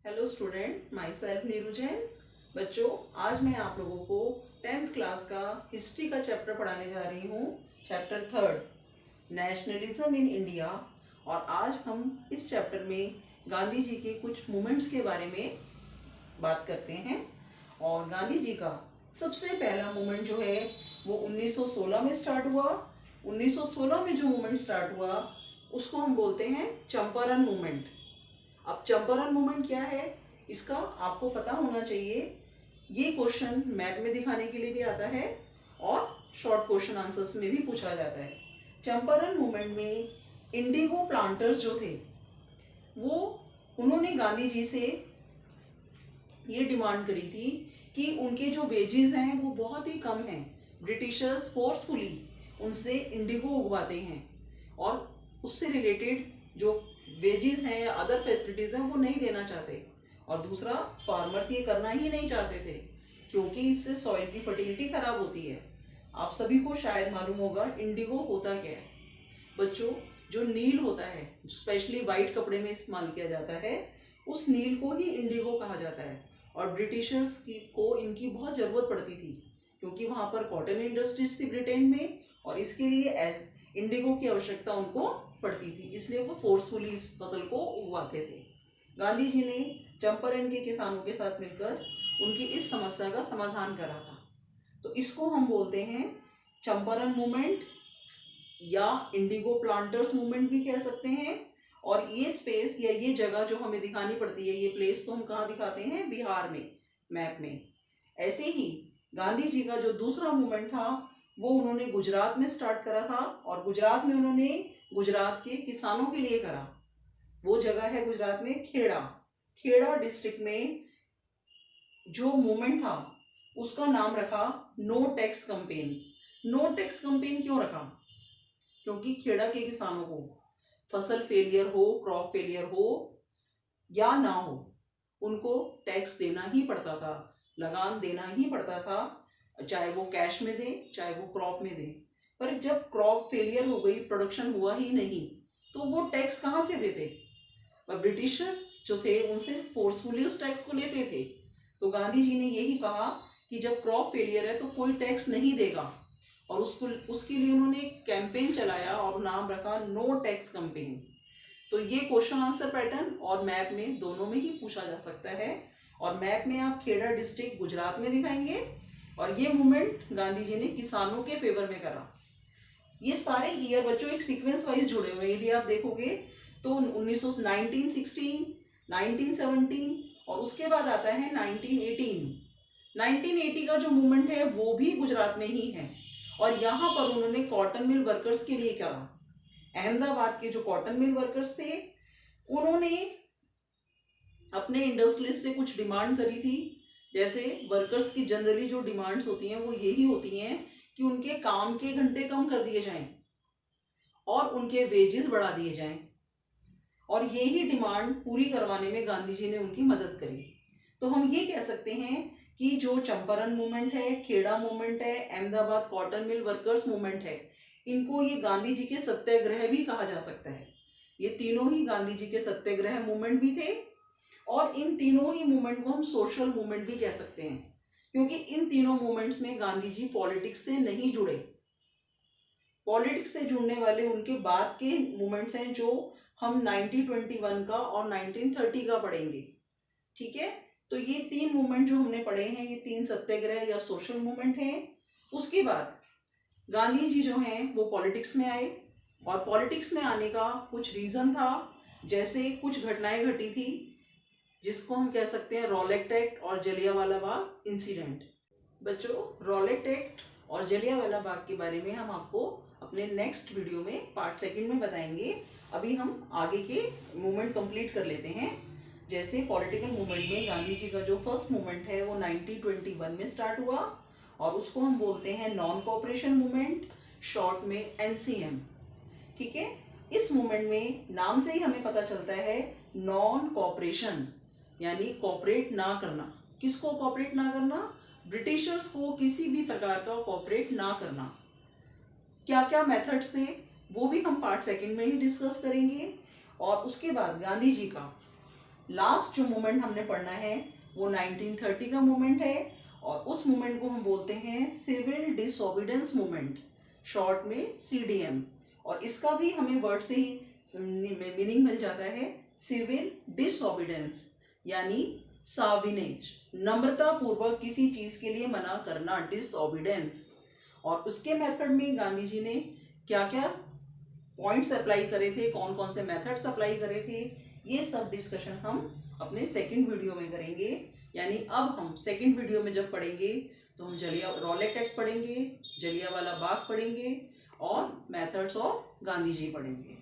Hello student, my self Neeru Jain. बच्चों, आज मैं आप लोगों को 10th क्लास का हिस्ट्री का चैप्टर पढ़ाने जा रही हूँ। Chapter 3, nationalism in India. और आज हम इस चैप्टर में गांधी जी के कुछ मूवमेंट्स के बारे में बात करते हैं। और गांधी जी का सबसे पहला मूवमेंट जो है वो 1916 में स्टार्ट हुआ। 1916 में जो मूवमेंट स्टार्ट हुआ उसको हम बोलते हैं चंपारण मूवमेंट। अब चंपारण मूवमेंट क्या है, इसका आपको पता होना चाहिए। ये क्वेश्चन मैप में दिखाने के लिए भी आता है और शॉर्ट क्वेश्चन आंसर्स में भी पूछा जाता है। चंपारण मूवमेंट में इंडिगो प्लांटर्स जो थे वो उन्होंने गांधी जी से ये डिमांड करी थी कि उनके जो वेजेस हैं वो बहुत ही कम हैं। ब्रिटिशर्स फोर्सफुली उनसे इंडिगो उगवाते हैं और उससे रिलेटेड जो वेजेस हैं या अदर फैसिलिटीज़ हैं वो नहीं देना चाहते। और दूसरा, फार्मर्स ये करना ही नहीं चाहते थे क्योंकि इससे सॉइल की फर्टिलिटी खराब होती है। आप सभी को शायद मालूम होगा इंडिगो होता क्या है। बच्चों, जो नील होता है, जो स्पेशली वाइट कपड़े में इस्तेमाल किया जाता है, उस नील को ही इंडिगो कहा जाता है। और ब्रिटिशर्स को इनकी बहुत ज़रूरत पड़ती थी क्योंकि वहाँ पर कॉटन इंडस्ट्रीज थी ब्रिटेन में, और इसके लिए एज इंडिगो की आवश्यकता उनको पड़ती थी, इसलिए वो फोर्सफुली इस फसल को उगवाते थे। गांधी जी ने चंपारण के किसानों के साथ मिलकर उनकी इस समस्या का समाधान करा था। तो इसको हम बोलते हैं चंपारण मूवमेंट या इंडिगो प्लांटर्स मूवमेंट भी कह सकते हैं। और ये स्पेस या ये जगह जो हमें दिखानी पड़ती है, ये प्लेस तो हम कहाँ दिखाते हैं, बिहार में, मैप में। ऐसे ही गांधी जी का जो दूसरा मूवमेंट था वो उन्होंने गुजरात में स्टार्ट करा था। और गुजरात में उन्होंने गुजरात के किसानों के लिए करा। वो जगह है गुजरात में खेड़ा। खेड़ा डिस्ट्रिक्ट में जो मूवमेंट था उसका नाम रखा no tax campaign. No tax campaign क्यों रखा? क्योंकि खेड़ा के किसानों को फसल फेलियर हो, क्रॉप फेलियर हो या ना हो, उनको टैक्स देना ही पड़ता था, लगान देना ही पड़ता था, चाहे वो कैश में दे चाहे वो क्रॉप में दे। पर जब क्रॉप फेलियर हो गई, प्रोडक्शन हुआ ही नहीं, तो वो टैक्स कहाँ से देते? पर ब्रिटिशर्स जो थे उनसे फोर्सफुली उस टैक्स को लेते थे। तो गांधी जी ने यही कहा कि जब क्रॉप फेलियर है तो कोई टैक्स नहीं देगा। और उसके लिए उन्होंने एक कैंपेन चलाया और नाम रखा नो टैक्स कैंपेन। तो ये क्वेश्चन आंसर पैटर्न और मैप में दोनों में ही पूछा जा सकता है। और मैप में आप खेड़ा डिस्ट्रिक्ट गुजरात में दिखाएंगे और ये मूवमेंट गांधी जी ने किसानों के फेवर में करा। ये सारे ईयर बच्चों एक सीक्वेंस वाइज जुड़े हुए हैं। यदि आप देखोगे तो 1916, 1917 और उसके बाद आता है 1918। 1980 का जो मूवमेंट है वो भी गुजरात में ही है। और यहाँ पर उन्होंने कॉटन मिल वर्कर्स के लिए करा। अहमदाबाद के जो कॉटन मिल वर्कर्स थे उन्होंने अपने इंडस्ट्रीज से कुछ डिमांड करी थी। जैसे वर्कर्स की जनरली जो डिमांड्स होती हैं वो यही होती हैं कि उनके काम के घंटे कम कर दिए जाएं और उनके वेजेस बढ़ा दिए जाएं। और यही डिमांड पूरी करवाने में गांधी जी ने उनकी मदद करी। तो हम ये कह सकते हैं कि जो चंपारण मूवमेंट है, खेड़ा मूवमेंट है, Ahmedabad cotton mill workers movement है, इनको ये गांधी जी के सत्याग्रह भी कहा जा सकता है। ये तीनों ही गांधी जी के सत्याग्रह मूवमेंट भी थे। और इन तीनों ही मूवमेंट को हम सोशल मूवमेंट भी कह सकते हैं क्योंकि इन तीनों मूवमेंट्स में गांधी जी पॉलिटिक्स से नहीं जुड़े। पॉलिटिक्स से जुड़ने वाले उनके बाद के मूवमेंट्स हैं जो हम 1921 का और 1930 का पढ़ेंगे। ठीक है, तो ये तीन मूवमेंट जो हमने पढ़े हैं ये तीन सत्याग्रह या सोशल मूवमेंट हैं। उसके बाद गांधी जी जो हैं वो पॉलिटिक्स में आए और पॉलिटिक्स में आने का कुछ रीज़न था। जैसे कुछ घटनाएं घटी थी जिसको हम कह सकते हैं रॉलेट एक्ट और जलियांवाला बाग इंसिडेंट। बच्चों, रॉलेट एक्ट और जलियांवाला बाग के बारे में हम आपको अपने नेक्स्ट वीडियो में पार्ट 2 में बताएंगे। अभी हम आगे के मूवमेंट कंप्लीट कर लेते हैं। जैसे पॉलिटिकल मूवमेंट में गांधी जी का जो फर्स्ट मूवमेंट है वो 1921 में स्टार्ट हुआ और उसको हम बोलते हैं नॉन कोऑपरेशन मूवमेंट, शॉर्ट में एनसीएम। ठीक है, इस मूवमेंट में नाम से ही हमें पता चलता है नॉन कोऑपरेशन यानी कोऑपरेट ना करना। किसको कोऑपरेट ना करना? ब्रिटिशर्स को किसी भी प्रकार का कोऑपरेट ना करना। क्या क्या मेथड्स थे वो भी हम पार्ट 2 में ही डिस्कस करेंगे। और उसके बाद गांधी जी का लास्ट जो मूवमेंट हमने पढ़ना है वो 1930 का मूवमेंट है और उस मूवमेंट को हम बोलते हैं सिविल डिसोबीडेंस मूवमेंट, शॉर्ट में CDM। और इसका भी हमें वर्ड से ही मीनिंग मिल जाता है, सिविल डिसोबीडेंस यानी साविनेज, नम्रता पूर्वक किसी चीज के लिए मना करना, डिसोबीडेंस। और उसके मेथड में गांधी जी ने क्या क्या पॉइंट्स अप्लाई करे थे, कौन कौन से मेथड्स अप्लाई करे थे, ये सब डिस्कशन हम अपने सेकंड वीडियो में करेंगे। यानी अब हम सेकंड वीडियो में जब पढ़ेंगे तो हम रॉलेट एक्ट पढ़ेंगे, जलियांवाला बाग पढ़ेंगे और मेथड्स ऑफ गांधी जी पढ़ेंगे।